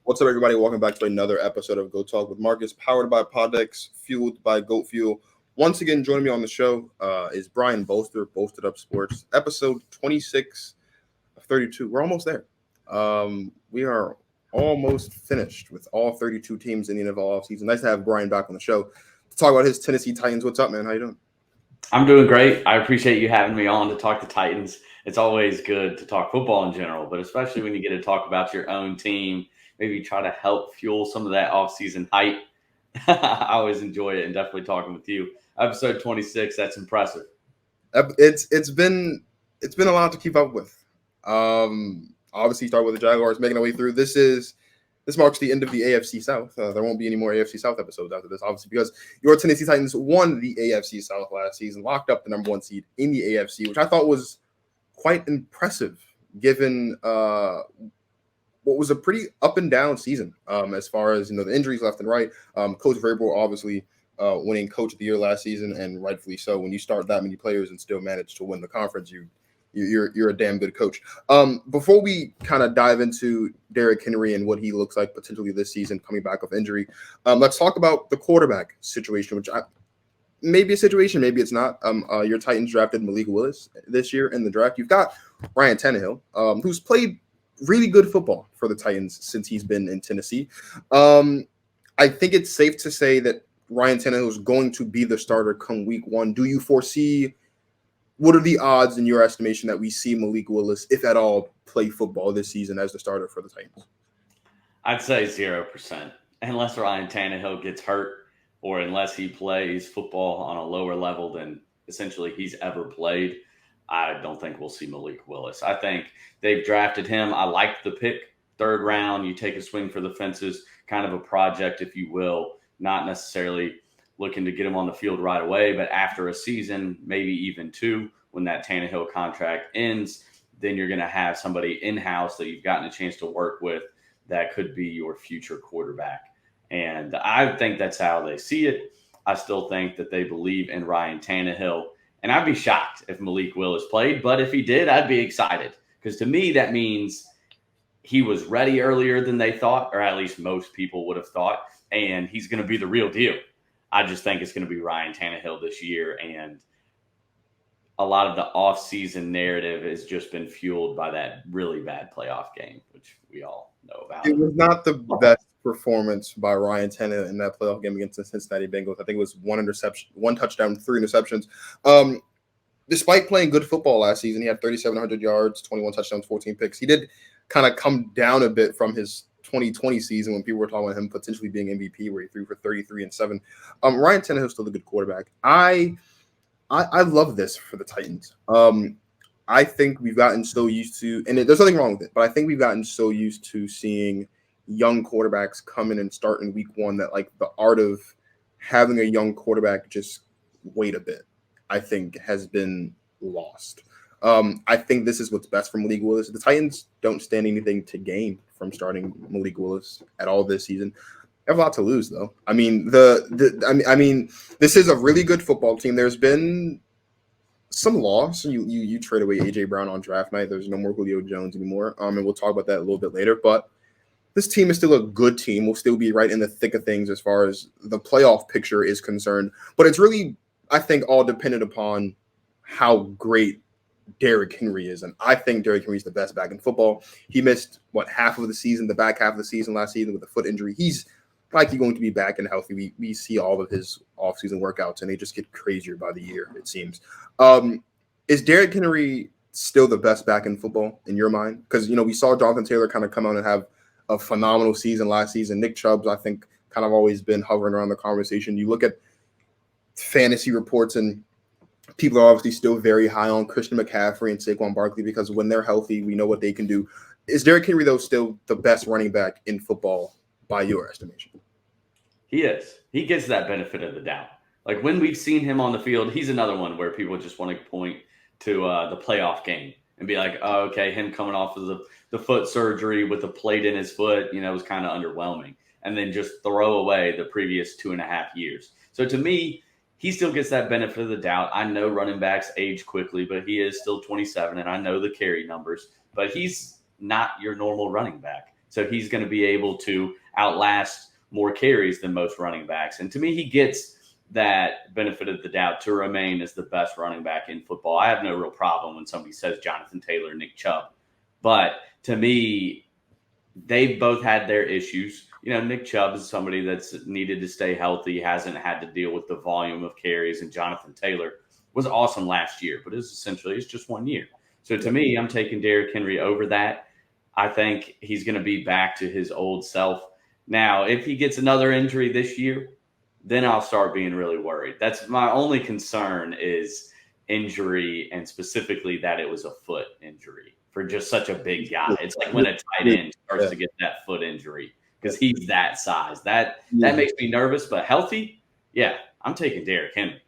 What's up, everybody? Welcome back to another episode of Go Talk with Marcus, powered by Poddex, fueled by Goat Fuel. Once again, joining me on the show is Brian Bolster, Bolstered Up Sports, episode 26 of 32. We're almost there. We are almost finished with all 32 teams in the NFL offseason. Nice to have Brian back on the show to talk about his Tennessee Titans. What's up, man? How you doing? I'm doing great. I appreciate you having me on to talk the Titans. It's always good to talk football in general, but especially when you get to talk about your own team, maybe try to help fuel some of that offseason hype. I always enjoy it, and definitely talking with you. Episode 26, that's impressive. It's been a lot to keep up with. Obviously, start with the Jaguars making our way through. This marks the end of the AFC South. There won't be any more AFC South episodes after this, obviously, because your Tennessee Titans won the AFC South last season, locked up the number one seed in the AFC, which I thought was quite impressive given what was a pretty up and down season as far as the injuries left and right. Coach Vrabel obviously winning Coach of the Year last season, and rightfully so. When you start that many players and still manage to win the conference, you're a damn good coach. Before we kind of dive into Derrick Henry and what he looks like potentially this season coming back off injury, let's talk about the quarterback situation, which maybe a situation, maybe it's not. Your Titans drafted Malik Willis this year in the draft. You've got Ryan Tannehill, who's played really good football for the Titans since he's been in Tennessee. I think it's safe to say that Ryan Tannehill is going to be the starter come week one. Do you foresee, what are the odds in your estimation that we see Malik Willis, if at all, play football this season as the starter for the Titans? I'd say 0%, unless Ryan Tannehill gets hurt or unless he plays football on a lower level than essentially he's ever played. I don't think we'll see Malik Willis. I think they've drafted him. I like the pick, third round. You take a swing for the fences, kind of a project, if you will, not necessarily looking to get him on the field right away, but after a season, maybe even two, when that Tannehill contract ends, then you're going to have somebody in-house that you've gotten a chance to work with that could be your future quarterback. And I think that's how they see it. I still think that they believe in Ryan Tannehill. And I'd be shocked if Malik Willis played, but if he did, I'd be excited. Because to me, that means he was ready earlier than they thought, or at least most people would have thought, and he's going to be the real deal. I just think it's going to be Ryan Tannehill this year, and a lot of the offseason narrative has just been fueled by that really bad playoff game, which we all know about. It was not the best performance by Ryan Tannehill in that playoff game against the Cincinnati Bengals. I think it was one interception, one touchdown, 3 interceptions. Despite playing good football last season, he had 3,700 yards, 21 touchdowns, 14 picks. He did kind of come down a bit from his 2020 season when people were talking about him potentially being MVP, where he threw for 33-7. Ryan Tannehill is still a good quarterback. I love this for the Titans. I think we've gotten so used to, and there's nothing wrong with it, but I think we've gotten so used to seeing young quarterbacks come in and start in week one that like the art of having a young quarterback just wait a bit, I think has been lost. I think this is what's best for Malik Willis. The Titans don't stand anything to gain from starting Malik Willis at all this season. They have a lot to lose, though. I mean, this is a really good football team. There's been some loss. You trade away AJ Brown on draft night. There's no more Julio Jones anymore. And we'll talk about that a little bit later. But this team is still a good team. We'll still be right in the thick of things as far as the playoff picture is concerned. But it's really, I think, all dependent upon how great Derrick Henry is. And I think Derrick Henry is the best back in football. He missed, half of the season, the back half of the season last season with a foot injury. He's likely going to be back and healthy. We see all of his offseason workouts, and they just get crazier by the year, it seems. Is Derrick Henry still the best back in football in your mind? Because, we saw Jonathan Taylor kind of come out and have a phenomenal season last season. Nick Chubb's, I think, kind of always been hovering around the conversation. You look at fantasy reports, and people are obviously still very high on Christian McCaffrey and Saquon Barkley because when they're healthy, we know what they can do. Is Derrick Henry, though, still the best running back in football by your estimation? He is. He gets that benefit of the doubt. Like when we've seen him on the field, he's another one where people just want to point to the playoff game and be like, oh, okay, him coming off of the foot surgery with a plate in his foot, was kind of underwhelming. And then just throw away the previous 2.5 years. So to me, he still gets that benefit of the doubt. I know running backs age quickly, but he is still 27, and I know the carry numbers. But he's not your normal running back. So he's going to be able to outlast more carries than most running backs. And to me, he gets that benefit of the doubt to remain as the best running back in football. I have no real problem when somebody says Jonathan Taylor, Nick Chubb. But to me, they've both had their issues. Nick Chubb is somebody that's needed to stay healthy, hasn't had to deal with the volume of carries, and Jonathan Taylor was awesome last year, but it's just 1 year. So to me, I'm taking Derrick Henry over that. I think he's going to be back to his old self. Now, if he gets another injury this year, then I'll start being really worried. That's my only concern is injury, and specifically that it was a foot injury for just such a big guy. It's like when a tight end starts to get that foot injury because he's that size. That makes me nervous, but healthy, yeah, I'm taking Derrick Henry.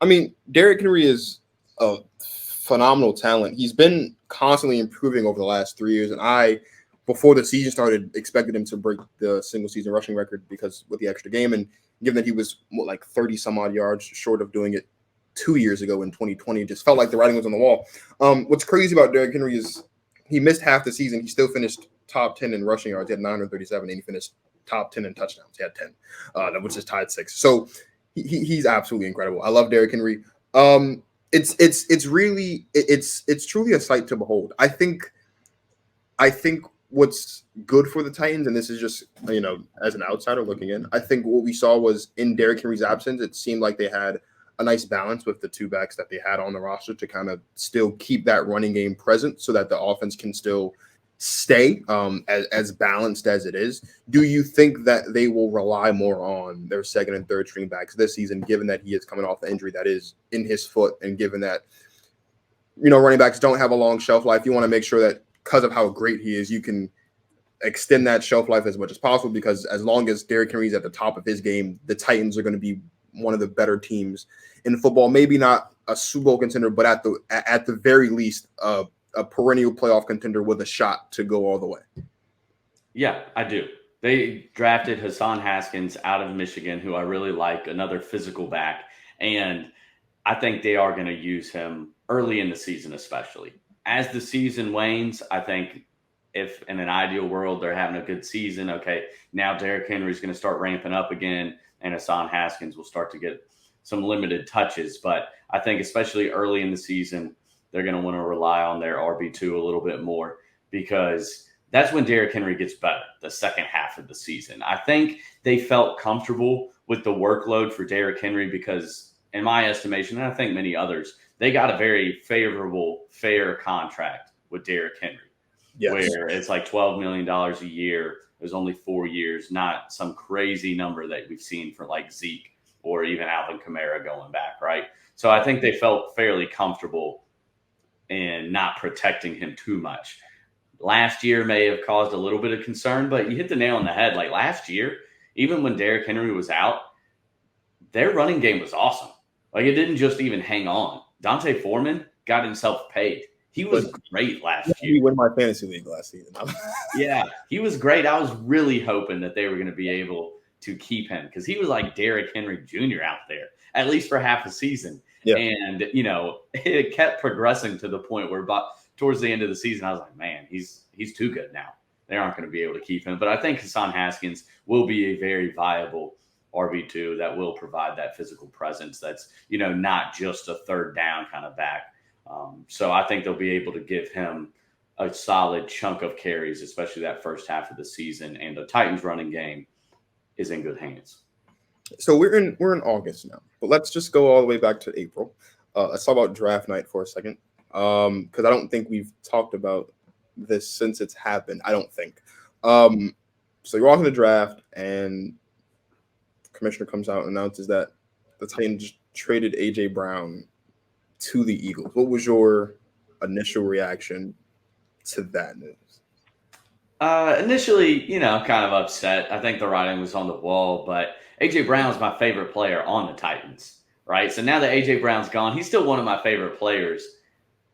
I mean, Derrick Henry is a phenomenal talent. He's been constantly improving over the last 3 years, and I, before the season started, expected him to break the single-season rushing record because with the extra game, and given that he was like 30-some-odd yards short of doing it 2 years ago in 2020, it just felt like the writing was on the wall. What's crazy about Derrick Henry is he missed half the season. He still finished top 10 in rushing yards. He had 937, and he finished top 10 in touchdowns. He had 10, which is tied 6. So he's absolutely incredible. I love Derrick Henry. It's truly a sight to behold. I think what's good for the Titans, and this is just, as an outsider looking in, I think what we saw was in Derrick Henry's absence, it seemed like they had a nice balance with the two backs that they had on the roster to kind of still keep that running game present so that the offense can still stay as balanced as it is. Do you think that they will rely more on their second and third string backs this season, given that he is coming off the injury that is in his foot, and given that, running backs don't have a long shelf life? You want to make sure that because of how great he is, you can extend that shelf life as much as possible, because as long as Derrick Henry is at the top of his game, the Titans are going to be one of the better teams in football. Maybe not a Super Bowl contender, but at the very least, a perennial playoff contender with a shot to go all the way. Yeah, I do. They drafted Hassan Haskins out of Michigan, who I really like, another physical back. And I think they are going to use him early in the season, especially. As the season wanes, I think if in an ideal world they're having a good season, okay, now Derrick Henry is going to start ramping up again, and Hassan Haskins will start to get some limited touches. But I think especially early in the season, they're going to want to rely on their RB2 a little bit more, because that's when Derrick Henry gets better, the second half of the season. I think they felt comfortable with the workload for Derrick Henry because, in my estimation, and I think many others, they got a very favorable, fair contract with Derrick Henry, where it's like $12 million a year. It was only 4 years, not some crazy number that we've seen for like Zeke or even Alvin Kamara going back, right? So I think they felt fairly comfortable in not protecting him too much. Last year may have caused a little bit of concern, but you hit the nail on the head. Like last year, even when Derrick Henry was out, their running game was awesome. Like it didn't just even hang on. Dante Foreman got himself paid. He was great last year. He won my fantasy league last season. Yeah, he was great. I was really hoping that they were going to be able to keep him because he was like Derrick Henry Jr. out there, at least for half a season. Yeah. And, it kept progressing to the point where towards the end of the season, I was like, man, he's too good now. They aren't going to be able to keep him. But I think Hassan Haskins will be a very viable RB2 that will provide that physical presence that's, not just a third down kind of back. So I think they'll be able to give him a solid chunk of carries, especially that first half of the season. And the Titans running game is in good hands. So we're in August now, but let's just go all the way back to April. Let's talk about draft night for a second, because I don't think we've talked about this since it's happened. I don't think. So you're walking the draft, and the commissioner comes out and announces that the Titans traded A.J. Brown to the Eagles. What was your initial reaction to that news? Initially, kind of upset. I think the writing was on the wall, but A.J. Brown's my favorite player on the Titans, right? So now that A.J. Brown's gone, he's still one of my favorite players.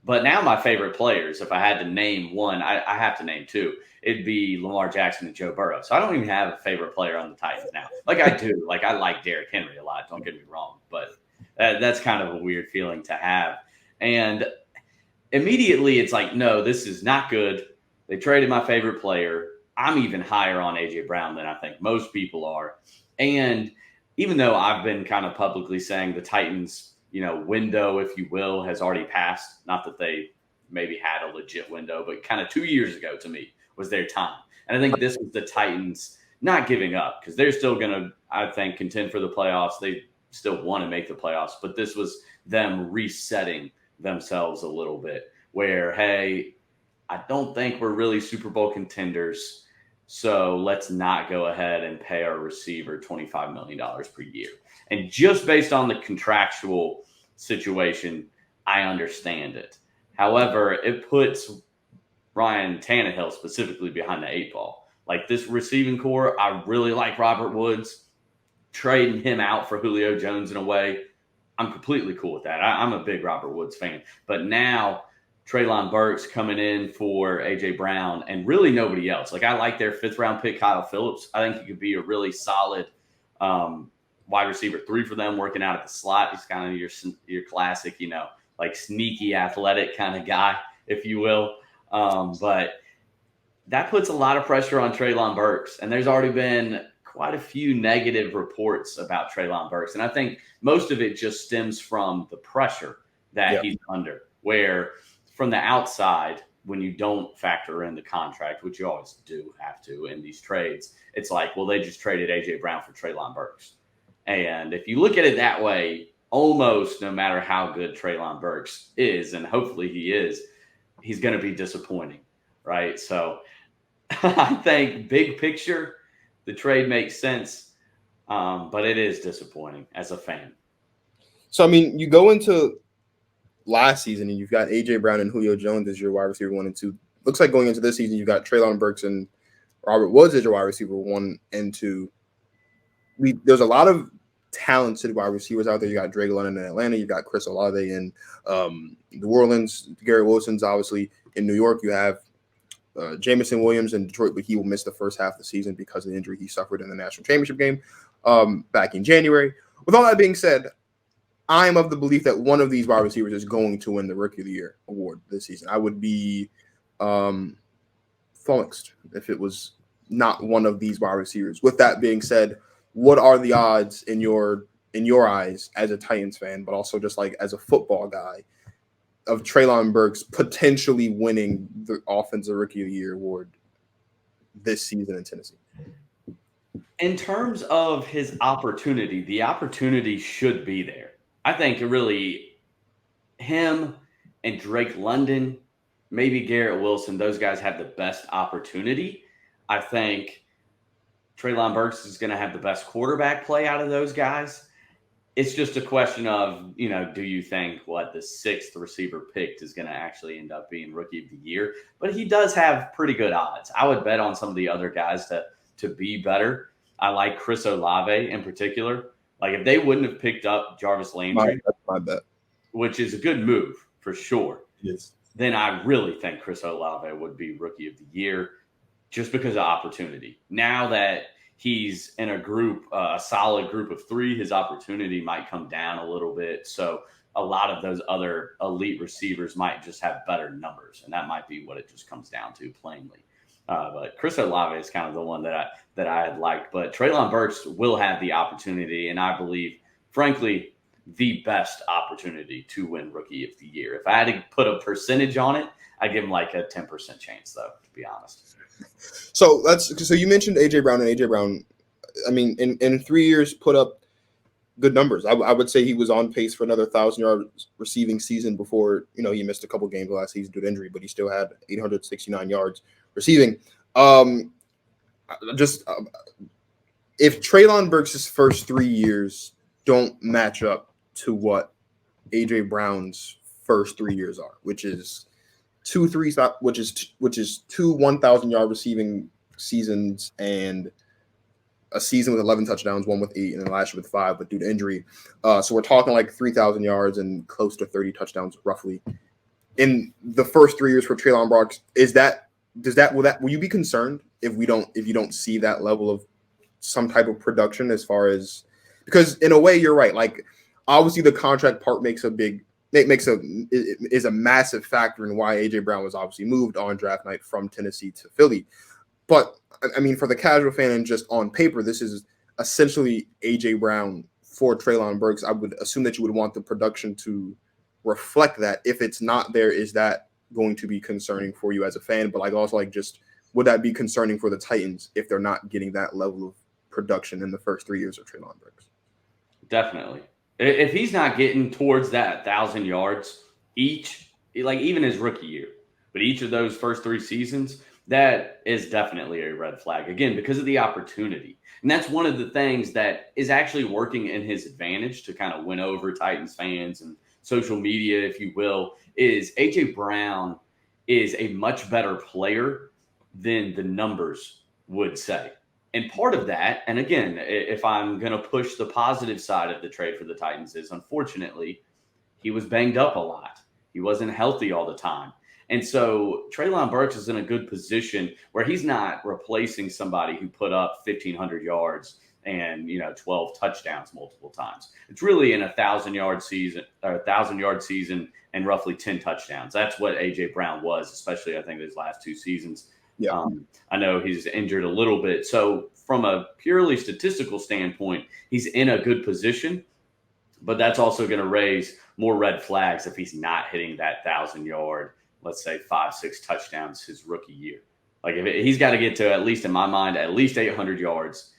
But now my favorite players, if I had to name one, I have to name two. It'd be Lamar Jackson and Joe Burrow. So I don't even have a favorite player on the Titans now. Like I do. Like I like Derrick Henry a lot. Don't get me wrong. But that's kind of a weird feeling to have. And immediately it's like, no, this is not good. They traded my favorite player. I'm even higher on A.J. Brown than I think most people are. And even though I've been kind of publicly saying the Titans, window, if you will, has already passed, not that they maybe had a legit window, but kind of 2 years ago to me was their time. And I think this was the Titans not giving up because they're still going to, I think, contend for the playoffs. They still want to make the playoffs, but this was them resetting themselves a little bit where, hey, I don't think we're really Super Bowl contenders, so let's not go ahead and pay our receiver $25 million per year. And just based on the contractual situation, I understand it. However, it puts Ryan Tannehill specifically behind the 8 ball. Like this receiving core, I really like Robert Woods. Trading him out for Julio Jones in a way, I'm completely cool with that. I'm a big Robert Woods fan. But now Treylon Burks coming in for A.J. Brown and really nobody else. Like I like their 5th-round pick, Kyle Phillips. I think he could be a really solid wide receiver 3 for them, working out at the slot. He's kind of your classic, like sneaky athletic kind of guy, if you will. But that puts a lot of pressure on Treylon Burks. And there's already been quite a few negative reports about Treylon Burks. And I think most of it just stems from the pressure that he's under, where from the outside, when you don't factor in the contract, which you always do have to in these trades, it's like, well, they just traded A.J. Brown for Treylon Burks. And if you look at it that way, almost no matter how good Treylon Burks is, and hopefully he is, he's going to be disappointing, right? So I think big picture, the trade makes sense, but it is disappointing as a fan. So, I mean, you go into last season and you've got A.J. Brown and Julio Jones as your wide receiver 1 and 2. Looks like going into this season, you've got Treylon Burks and Robert Woods as your wide receiver 1 and 2. There's a lot of talented wide receivers out there. You got Drake London in Atlanta. You got Chris Olave in New Orleans. Garrett Wilson's obviously in New York. You have Jameson Williams in Detroit, but he will miss the first half of the season because of the injury he suffered in the national championship game back in January. With all that being said, I am of the belief that one of these wide receivers is going to win the Rookie of the Year award this season. I would be flummoxed if it was not one of these wide receivers. With that being said, what are the odds in your eyes as a Titans fan, but also just like as a football guy, of Treylon Burks potentially winning the Offensive Rookie of the Year award this season in Tennessee? In terms of his opportunity, the opportunity should be there. I think really him and Drake London, maybe Garrett Wilson, those guys have the best opportunity. I think Treylon Burks is going to have the best quarterback play out of those guys. It's just a question of, do you think the 6th receiver picked is going to actually end up being Rookie of the Year? But he does have pretty good odds. I would bet on some of the other guys to be better. I like Chris Olave in particular. Like if they wouldn't have picked up Jarvis Landry, That's my bet, which is a good move for sure. Yes. Then I really think Chris Olave would be Rookie of the Year just because of opportunity. Now that he's in a solid group of 3, his opportunity might come down a little bit. So a lot of those other elite receivers might just have better numbers, and that might be what it just comes down to plainly. But Chris Olave is kind of the one that I had liked. But Treylon Burks will have the opportunity, and I believe, frankly, the best opportunity to win Rookie of the Year. If I had to put a percentage on it, I'd give him like a 10% chance, though, to be honest. So you mentioned A.J. Brown, and A.J. Brown, I mean, in 3 years, put up good numbers. I would say he was on pace for another 1,000-yard receiving season before, he missed a couple games last season due to injury, but he still had 869 yards receiving. If Treylon Burks' first 3 years don't match up to what A.J. Brown's first 3 years are, which is two 1,000-yard receiving seasons and a season with 11 touchdowns, one with 8, and then last year with 5, but due to injury. So we're talking like 3,000 yards and close to 30 touchdowns roughly in the first 3 years for Treylon Burks. Will you be concerned if you don't see that level of some type of production as far as, because in a way you're right. Like obviously the contract part is a massive factor in why A.J. Brown was obviously moved on draft night from Tennessee to Philly. But I mean, for the casual fan and just on paper, this is essentially A.J. Brown for Treylon Burks. I would assume that you would want the production to reflect that. If it's not there, is that going to be concerning for you as a fan? But like also like just would that be concerning for the Titans if they're not getting that level of production in the first 3 years of Treylon Burks? Definitely. If he's not getting towards that 1,000 yards each, like even his rookie year, but each of those first 3 seasons, that is definitely a red flag. Again, because of the opportunity. And that's one of the things that is actually working in his advantage to kind of win over Titans fans and social media, if you will, is A.J. Brown is a much better player than the numbers would say. And part of that, and again, if I'm going to push the positive side of the trade for the Titans, is unfortunately he was banged up a lot. He wasn't healthy all the time. And so Treylon Burks is in a good position where he's not replacing somebody who put up 1,500 yards and 12 touchdowns multiple times. It's really in 1,000-yard season or 1,000-yard season and roughly 10 touchdowns. That's what A.J. Brown was, especially I think his last 2 seasons. Yeah. I know he's injured a little bit. So from a purely statistical standpoint, he's in a good position, but that's also going to raise more red flags if he's not hitting that 1,000-yard, let's say 5-6 touchdowns his rookie year. Like he's got to get to, at least in my mind, at least 800 yards.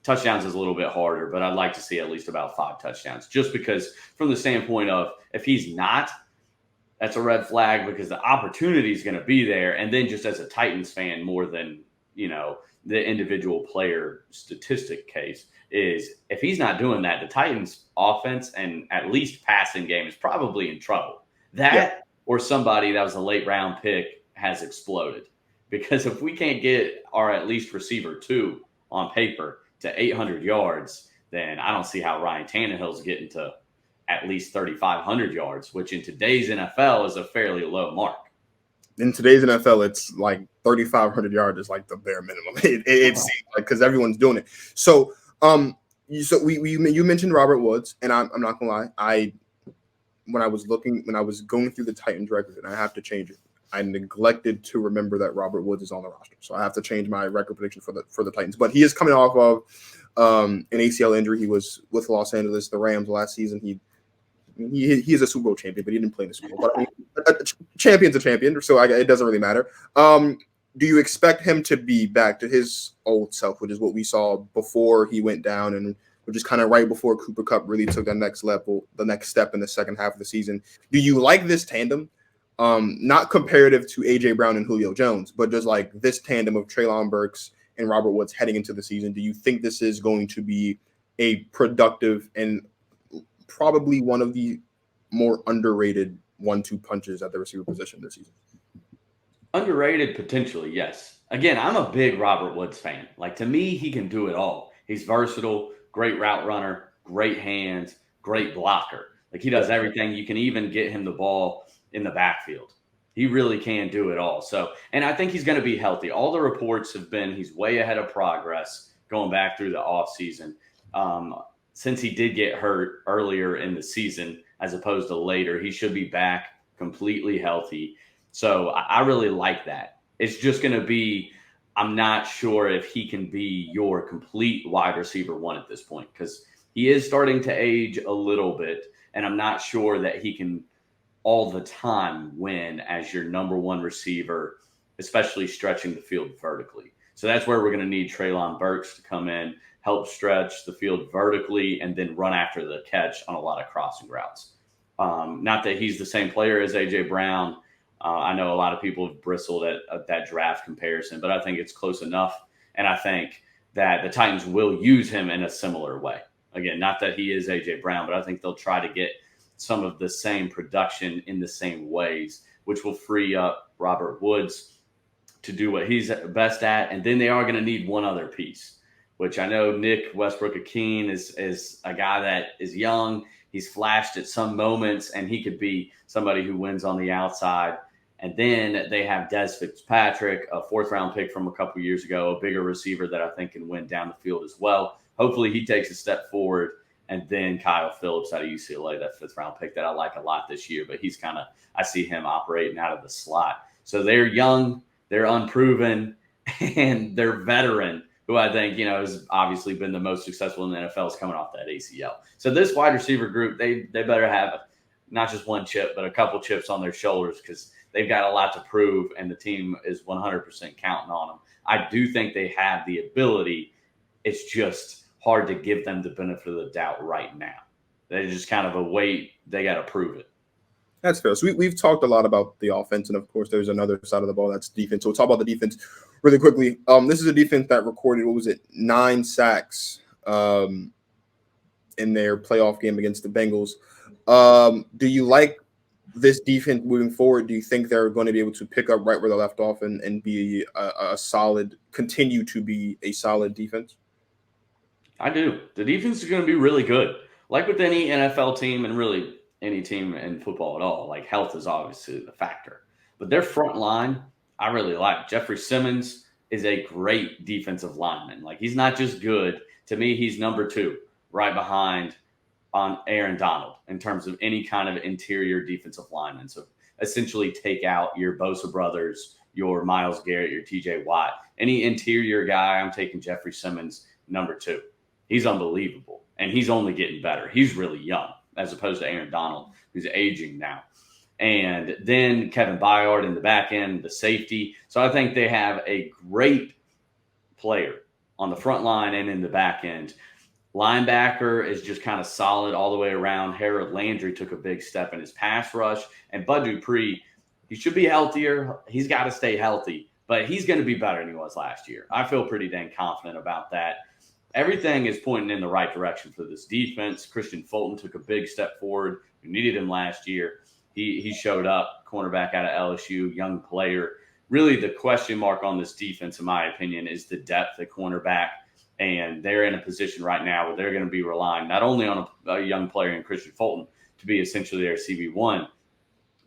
Touchdowns is a little bit harder, but I'd like to see at least about 5 touchdowns, just because from the standpoint of if he's not, that's a red flag because the opportunity is going to be there. And then just as a Titans fan, more than, the individual player statistic case, is if he's not doing that, the Titans offense and at least passing game is probably in trouble. That or somebody that was a late round pick has exploded. Because if we can't get our at least receiver 2 on paper to 800 yards, then I don't see how Ryan Tannehill's getting to at least 3,500 yards, which in today's NFL is a fairly low mark. In today's NFL, it's like 3,500 yards is like the bare minimum. It seems like because everyone's doing it. So, you mentioned Robert Woods, and I'm not gonna lie. When I was going through the Titans record, and I have to change it, I neglected to remember that Robert Woods is on the roster. So I have to change my record prediction for the Titans. But he is coming off of an ACL injury. He was with Los Angeles, the Rams last season. He is a Super Bowl champion, but he didn't play in the Super Bowl. But a champion's a champion, so it doesn't really matter. Do you expect him to be back to his old self, which is what we saw before he went down, and which is kind of right before Cooper Kupp really took the next step in the second half of the season? Do you like this tandem? Not comparative to A.J. Brown and Julio Jones, but just like this tandem of Treylon Burks and Robert Woods heading into the season. Do you think this is going to be a productive and probably one of the more underrated 1-2 punches at the receiver position this season? Underrated potentially, yes. Again, I'm a big Robert Woods fan. Like, to me, he can do it all. He's versatile, great route runner, great hands, great blocker. Like, he does everything. You can even get him the ball in the backfield. He really can do it all. So, and I think he's going to be healthy. All the reports have been he's way ahead of progress going back through the offseason. Since he did get hurt earlier in the season as opposed to later, he should be back completely healthy. So I really like that. It's just going to be, I'm not sure if he can be your complete wide receiver 1 at this point, because he is starting to age a little bit, and I'm not sure that he can all the time win as your number 1 receiver, especially stretching the field vertically. So that's where we're going to need Treylon Burks to come in, help stretch the field vertically, and then run after the catch on a lot of crossing routes. Not that he's the same player as A.J. Brown. I know a lot of people have bristled at that draft comparison, but I think it's close enough. And I think that the Titans will use him in a similar way. Again, not that he is A.J. Brown, but I think they'll try to get some of the same production in the same ways, which will free up Robert Woods to do what he's best at. And then they are going to need one other piece, which I know Nick Westbrook-Akeen is a guy that is young. He's flashed at some moments, and he could be somebody who wins on the outside. And then they have Des Fitzpatrick, a 4th-round pick from a couple years ago, a bigger receiver that I think can win down the field as well. Hopefully he takes a step forward. And then Kyle Phillips out of UCLA, that 5th-round pick that I like a lot this year. But he's I see him operating out of the slot. So they're young, they're unproven, and their veteran, who I think, has obviously been the most successful in the NFL, is coming off that ACL. So this wide receiver group, they better have not just one chip, but a couple chips on their shoulders, because they've got a lot to prove, and the team is 100% counting on them. I do think they have the ability. It's just hard to give them the benefit of the doubt right now. They just kind of wait. They got to prove it. That's fair. So we've talked a lot about the offense, and of course, there's another side of the ball that's defense. So we'll talk about the defense really quickly. This is a defense that recorded, 9 sacks in their playoff game against the Bengals. Do you like this defense moving forward? Do you think they're going to be able to pick up right where they left off and be a solid, continue to be a solid defense? I do. The defense is going to be really good. Like with any NFL team, and really any team in football at all, like, health is obviously the factor. But their front line, I really like. Jeffrey Simmons is a great defensive lineman. Like, he's not just good. To me, he's number 2, right behind on Aaron Donald in terms of any kind of interior defensive lineman. So essentially take out your Bosa brothers, your Myles Garrett, your TJ Watt. Any interior guy, I'm taking Jeffrey Simmons, number 2. He's unbelievable, and he's only getting better. He's really young, as opposed to Aaron Donald, who's aging now. And then Kevin Byard in the back end, the safety. So I think they have a great player on the front line and in the back end. Linebacker is just kind of solid all the way around. Harold Landry took a big step in his pass rush. And Bud Dupree, he should be healthier. He's got to stay healthy, but he's going to be better than he was last year. I feel pretty dang confident about that. Everything is pointing in the right direction for this defense. Christian Fulton took a big step forward. We needed him last year. He showed up, cornerback out of LSU, young player. Really, the question mark on this defense, in my opinion, is the depth at cornerback. And they're in a position right now where they're going to be relying not only on a young player in Christian Fulton to be essentially their CB1,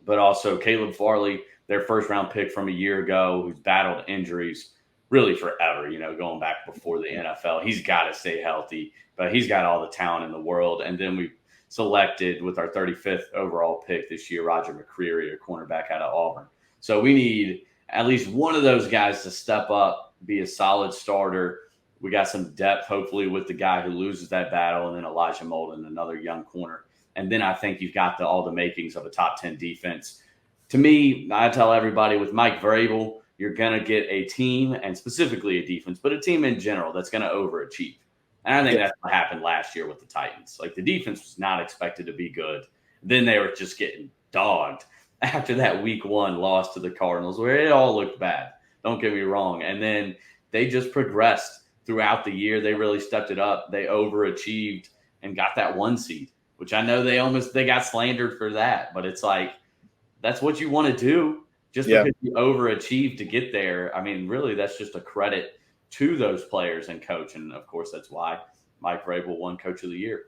but also Caleb Farley, their first-round pick from a year ago, who's battled injuries really forever, going back before the NFL. He's got to stay healthy, but he's got all the talent in the world. And then we selected with our 35th overall pick this year, Roger Mccreary, a cornerback out of Auburn. So we need at least one of those guys to step up, be a solid starter. We got some depth, hopefully, with the guy who loses that battle, and then Elijah Molden, another young corner. And then I think you've got all the makings of a top 10 defense. To me, I tell everybody, with Mike Vrabel, you're going to get a team, and specifically a defense, but a team in general that's going to overachieve. And I think that's what happened last year with the Titans. Like, the defense was not expected to be good. Then they were just getting dogged after that week 1 loss to the Cardinals, where it all looked bad. Don't get me wrong. And then they just progressed throughout the year. They really stepped it up. They overachieved and got that 1 seed, which I know they got slandered for that. But it's like, that's what you want to do. Just because you overachieved to get there, I mean, really, that's just a credit to those players and coach. And, of course, that's why Mike Vrabel won Coach of the Year.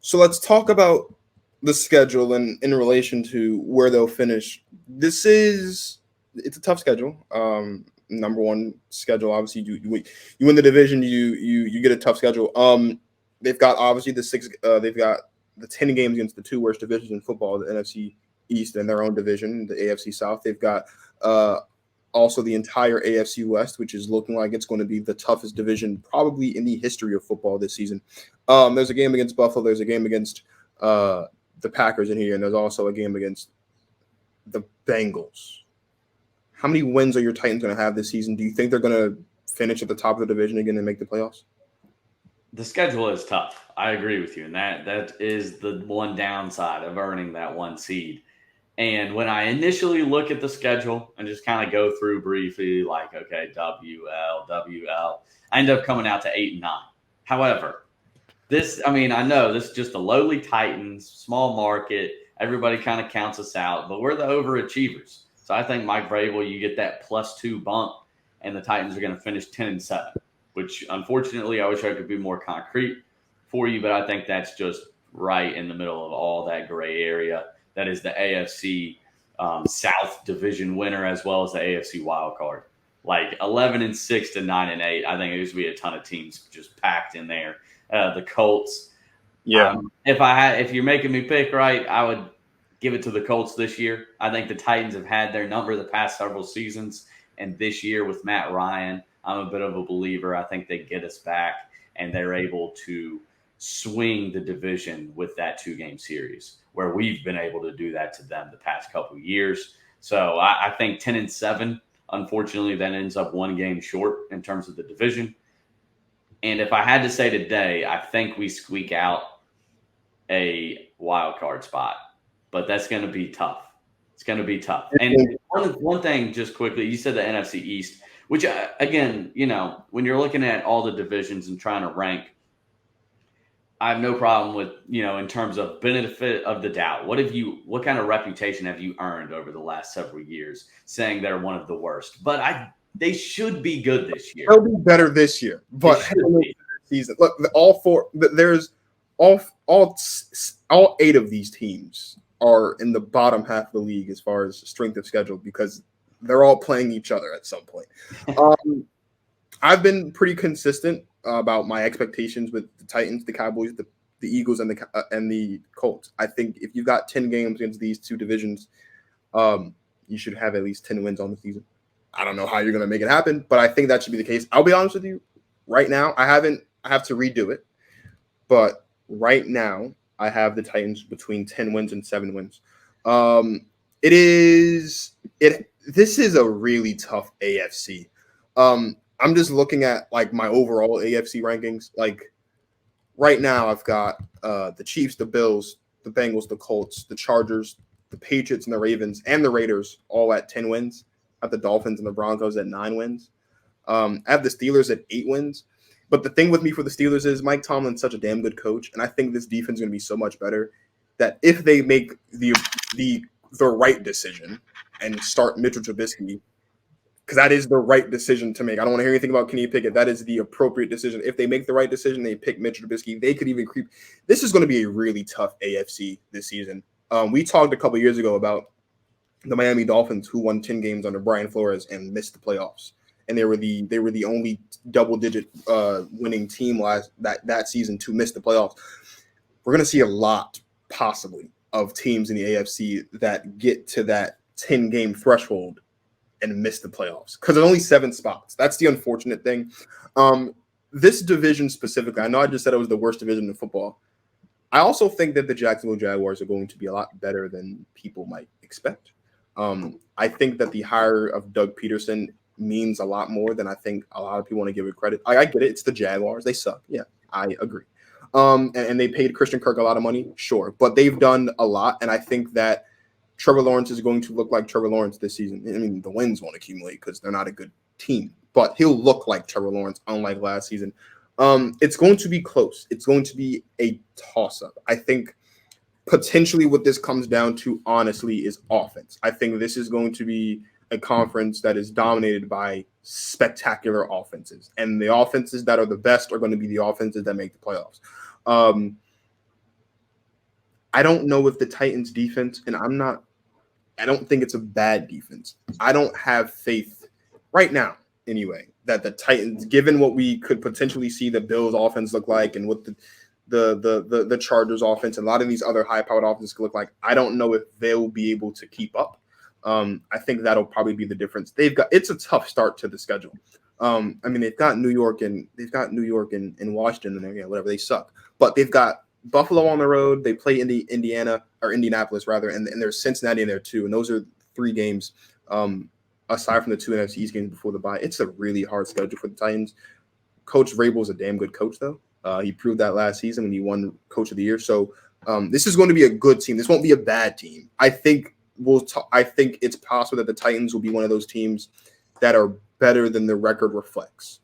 So let's talk about the schedule and in relation to where they'll finish. It's a tough schedule. Number 1 schedule, obviously, you win the division, you get a tough schedule. They've got obviously they've got the 10 games against the 2 worst divisions in football, the NFC East and their own division, the AFC South. They've got also the entire AFC West, which is looking like it's going to be the toughest division probably in the history of football this season. There's a game against Buffalo. There's a game against the Packers in here, and there's also a game against the Bengals. How many wins are your Titans going to have this season? Do you think they're going to finish at the top of the division again and make the playoffs? The schedule is tough. I agree with you, and that is the one downside of earning that 1 seed. And when I initially look at the schedule and just kind of go through briefly, like, okay, WL, I end up coming out to 8-9. However, I know this is just the lowly Titans, small market. Everybody kind of counts us out, but we're the overachievers. So I think Mike Vrabel, you get that +2 bump, and the Titans are going to finish 10-7, which unfortunately I wish I could be more concrete for you, but I think that's just right in the middle of all that gray area. That is the AFC South division winner, as well as the AFC wild card. Like 11-6 to 9-8. I think there's going to be a ton of teams just packed in there. The Colts. Yeah. If you're making me pick, right, I would give it to the Colts this year. I think the Titans have had their number the past several seasons, And this year with Matt Ryan, I'm a bit of a believer. I think they get us back and they're able to swing the division with that 2-game series where we've been able to do that to them the past couple of years. So I think 10-7, unfortunately, that ends up 1 game short in terms of the division. And if I had to say today, I think we squeak out a wild card spot, but that's going to be tough. It's going to be tough. And one thing, just quickly, you said the NFC East, which again, when you're looking at all the divisions and trying to rank, I have no problem with, in terms of benefit of the doubt. What kind of reputation have you earned over the last several years saying they're one of the worst? But they should be good this year. They'll be better this year, but season. Look, there's all 8 of these teams are in the bottom half of the league as far as strength of schedule because they're all playing each other at some point. I've been pretty consistent about my expectations with the Titans, the Cowboys, the Eagles, and the Colts. I think if you've got 10 games against these 2 divisions, you should have at least 10 wins on the season. I don't know how you're going to make it happen, but I think that should be the case. I'll be honest with you. Right now, I have to redo it, but right now I have the Titans between 10 wins and 7 wins. This is a really tough AFC. I'm just looking at like my overall AFC rankings. Like right now, I've got the Chiefs, the Bills, the Bengals, the Colts, the Chargers, the Patriots, and the Ravens, and the Raiders all at 10 wins. I have the Dolphins and the Broncos at 9 wins. I have the Steelers at 8 wins. But the thing with me for the Steelers is Mike Tomlin's such a damn good coach, and I think this defense is going to be so much better that if they make the right decision and start Mitchell Trubisky, because that is the right decision to make. I don't want to hear anything about Kenny Pickett. That is the appropriate decision. If they make the right decision, they pick Mitchell Trubisky. They could even creep. This is going to be a really tough AFC this season. We talked a couple years ago about the Miami Dolphins, who won 10 games under Brian Flores and missed the playoffs. And they were the only double-digit winning team that season to miss the playoffs. We're going to see a lot, possibly, of teams in the AFC that get to that 10-game threshold and miss the playoffs because there's only 7 spots. That's the unfortunate thing. This division specifically, I know I just said it was the worst division in football. I also think that the Jacksonville Jaguars are going to be a lot better than people might expect. I think that the hire of Doug Peterson means a lot more than I think a lot of people want to give it credit. I get it. It's the Jaguars. They suck. Yeah, I agree. And they paid Christian Kirk a lot of money, sure. But they've done a lot, and I think that Trevor Lawrence is going to look like Trevor Lawrence this season. I mean, the wins won't accumulate because they're not a good team, but he'll look like Trevor Lawrence, unlike last season. It's going to be close. It's going to be a toss-up. I think potentially what this comes down to, honestly, is offense. I think this is going to be a conference that is dominated by spectacular offenses. And the offenses that are the best are going to be the offenses that make the playoffs. I don't know if the Titans defense, and I don't think it's a bad defense. I don't have faith right now, anyway, that the Titans, given what we could potentially see the Bills offense look like and what the Chargers offense and a lot of these other high-powered offenses could look like, I don't know if they'll be able to keep up. I think that'll probably be the difference. It's a tough start to the schedule. I mean, they've got New York and Washington in there, yeah, whatever. They suck, but they've got Buffalo on the road. They play Indianapolis rather, and there's Cincinnati in there too. And those are 3 games. Aside from the 2 NFC East games before the bye, it's a really hard schedule for the Titans. Coach Vrabel is a damn good coach, though. He proved that last season when he won Coach of the Year. So this is going to be a good team. This won't be a bad team. I think it's possible that the Titans will be one of those teams that are better than the record reflects.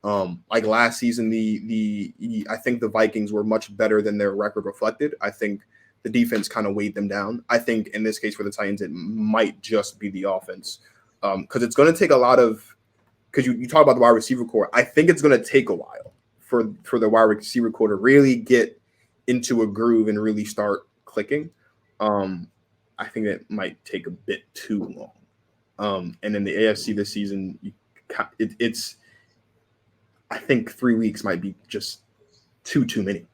Like last season, I think the Vikings were much better than their record reflected. I think the defense kind of weighed them down. I think in this case for the Titans, it might just be the offense because it's going to take a lot of – because you talk about the wide receiver core. I think it's going to take a while for the wide receiver core to really get into a groove and really start clicking. I think that might take a bit too long. And in the AFC this season, it's I think 3 weeks might be just too many.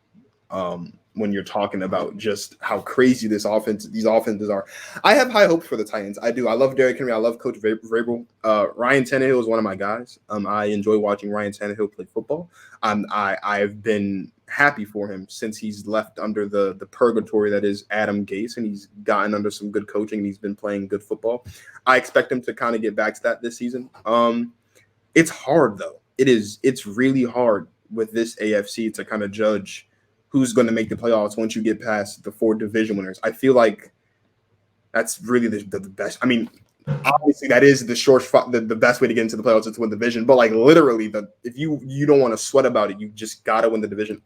when you're talking about just how crazy these offenses are. I have high hopes for the Titans. I do. I love Derrick Henry. I love Coach Vrabel. Ryan Tannehill is one of my guys. I enjoy watching Ryan Tannehill play football. I've been happy for him since he's left under the purgatory that is Adam Gase, and he's gotten under some good coaching, and he's been playing good football. I expect him to kind of get back to that this season. It's hard, though. It's really hard with this AFC to kind of judge who's going to make the playoffs once you get past the 4 division winners. I feel like that's really the best. I mean, obviously that is the best way to get into the playoffs is to win the division. But like literally, if you don't want to sweat about it, you just got to win the division.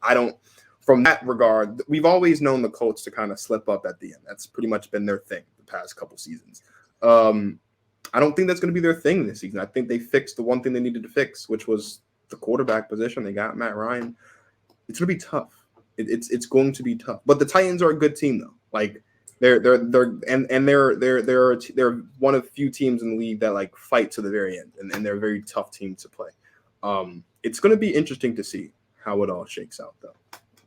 From that regard, we've always known the Colts to kind of slip up at the end. That's pretty much been their thing the past couple seasons. I don't think that's going to be their thing this season. I think they fixed the one thing they needed to fix, which was the quarterback position. They got Matt Ryan. It's going to be tough. It's going to be tough. But the Titans are a good team though. Like they're one of few teams in the league that like fight to the very end, and they're a very tough team to play. It's going to be interesting to see how it all shakes out though.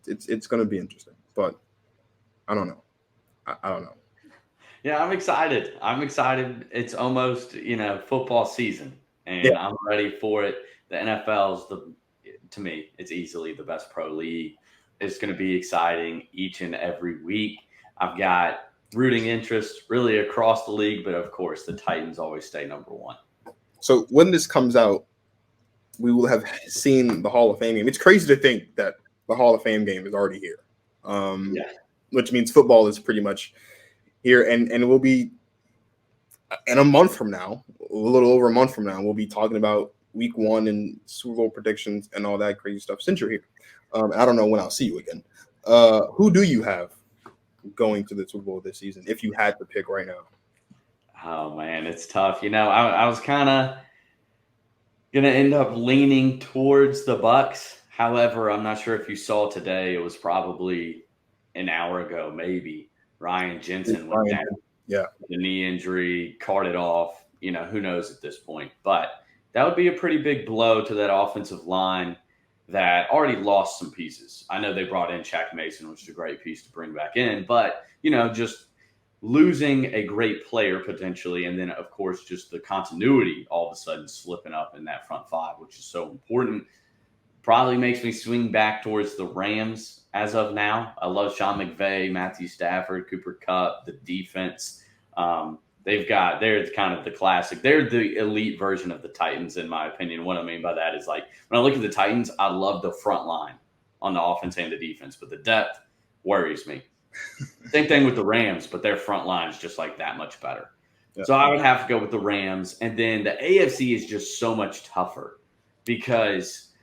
It's going to be interesting, but I don't know. I don't know. Yeah, I'm excited. It's almost, football season, and I'm ready for it. The NFL's to me, it's easily the best pro league. It's going to be exciting each and every week. I've got rooting interest really across the league, but of course the Titans always stay number one. So when this comes out, we will have seen the Hall of Fame game. It's crazy to think that the Hall of Fame game is already here, which means football is pretty much here, and it will be in a month from now, a little over a month from now, we'll be talking about Week 1 and Super Bowl predictions and all that crazy stuff. Since you're here, I don't know when I'll see you again. Who do you have going to the Super Bowl this season if you had to pick right now? Oh man, it's tough. I was kind of gonna end up leaning towards the Bucs. However, I'm not sure if you saw today. It was probably an hour ago, maybe. Ryan Jensen went down. Yeah, the knee injury, carted off. Who knows at this point? But that would be a pretty big blow to that offensive line that already lost some pieces. I know they brought in Shaq Mason, which is a great piece to bring back in, but just losing a great player potentially, and then of course just the continuity all of a sudden slipping up in that front 5, which is so important, probably makes me swing back towards the Rams as of now. I love Sean McVay, Matthew Stafford, Cooper Kupp, the defense. They're kind of the classic. They're the elite version of the Titans, in my opinion. What I mean by that is, like, when I look at the Titans, I love the front line on the offense and the defense, but the depth worries me. Same thing with the Rams, but their front line is just like that much better. Yeah. So I would have to go with the Rams. And then the AFC is just so much tougher because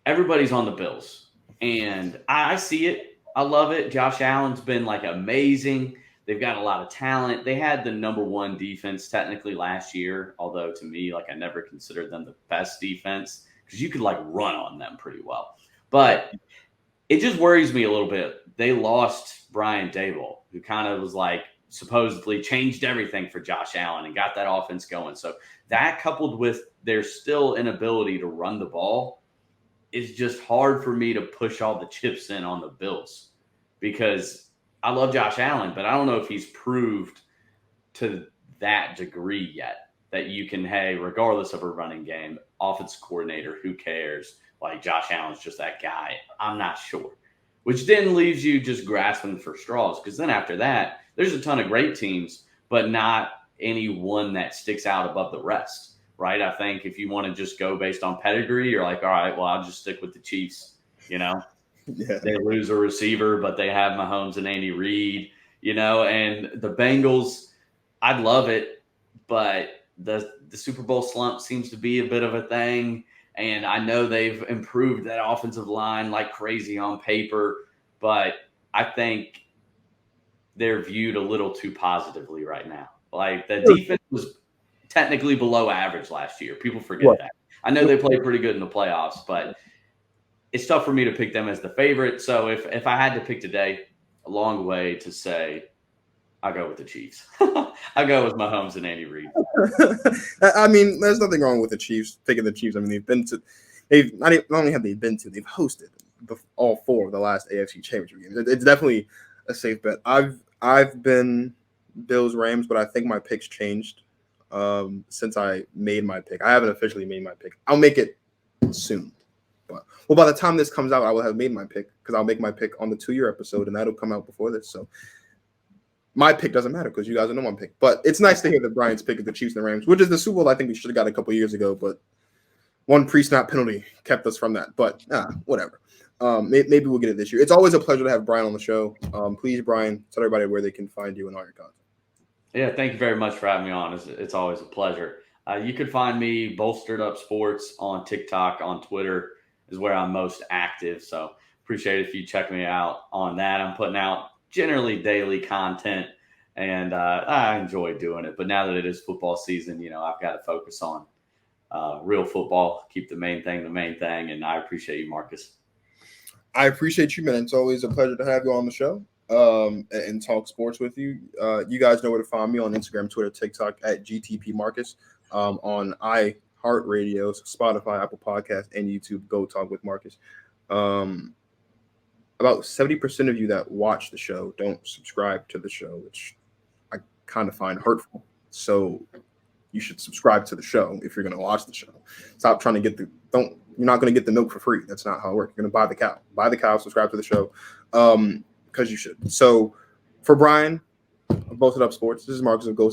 everybody's on the Bills. And I see it. I love it. Josh Allen's been like amazing. They've got a lot of talent. They had the number 1 defense technically last year, although to me, like, I never considered them the best defense because you could like run on them pretty well. But it just worries me a little bit. They lost Brian Daboll, who kind of was like supposedly changed everything for Josh Allen and got that offense going. So that coupled with their still inability to run the ball is just hard for me to push all the chips in on the Bills because I love Josh Allen, but I don't know if he's proved to that degree yet that you can, hey, regardless of a running game, offensive coordinator, who cares? Like, Josh Allen's just that guy. I'm not sure. Which then leaves you just grasping for straws because then after that, there's a ton of great teams, but not any one that sticks out above the rest, right? I think if you want to just go based on pedigree, you're like, all right, well, I'll just stick with the Chiefs, Yeah. They lose a receiver, but they have Mahomes and Andy Reid, and the Bengals, I'd love it, but the Super Bowl slump seems to be a bit of a thing. And I know they've improved that offensive line like crazy on paper, but I think they're viewed a little too positively right now. Like, the defense was technically below average last year. People forget that. I know they played pretty good in the playoffs, but it's tough for me to pick them as the favorite. So if I had to pick today, a long way to say I'll go with the Chiefs. I'll go with Mahomes and Andy Reid. I mean, there's nothing wrong with the Chiefs, picking the Chiefs. I mean, they've not only have they been to, they've hosted all 4 of the last AFC Championship games. It's definitely a safe bet. I've been Bills Rams, but I think my picks changed since I made my pick. I haven't officially made my pick. I'll make it soon. But by the time this comes out, I will have made my pick because I'll make my pick on the 2-year episode, and that'll come out before this. So my pick doesn't matter because you guys know my pick. But it's nice to hear that Brian's pick is the Chiefs and the Rams, which is the Super Bowl I think we should have got a couple years ago, but one pre-snap penalty kept us from that. But whatever. Maybe we'll get it this year. It's always a pleasure to have Brian on the show. Please, Brian, tell everybody where they can find you and all your content. Yeah, thank you very much for having me on. It's always a pleasure. You can find me Bolstered Up Sports on TikTok, on Twitter is where I'm most active. So appreciate it if you check me out on that. I'm putting out generally daily content, and I enjoy doing it. But now that it is football season, I've got to focus on real football, keep the main thing, and I appreciate you, Marcus. I appreciate you, man. It's always a pleasure to have you on the show and talk sports with you. You guys know where to find me on Instagram, Twitter, TikTok at GTP Marcus, on iHeartRadio, Spotify, Apple Podcasts, and YouTube. Go Talk with Marcus. About 70% of you that watch the show don't subscribe to the show, which I kind of find hurtful. So you should subscribe to the show if you're going to watch the show. Stop trying to get you're not going to get the milk for free. That's not how it works. You're going to buy the cow. Buy the cow, subscribe to the show, because you should. So for Brian of Bolted Up Sports, this is Marcus of Go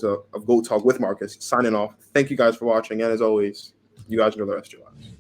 Talk with Marcus, signing off. Thank you guys for watching, and as always, you guys enjoy the rest of your lives.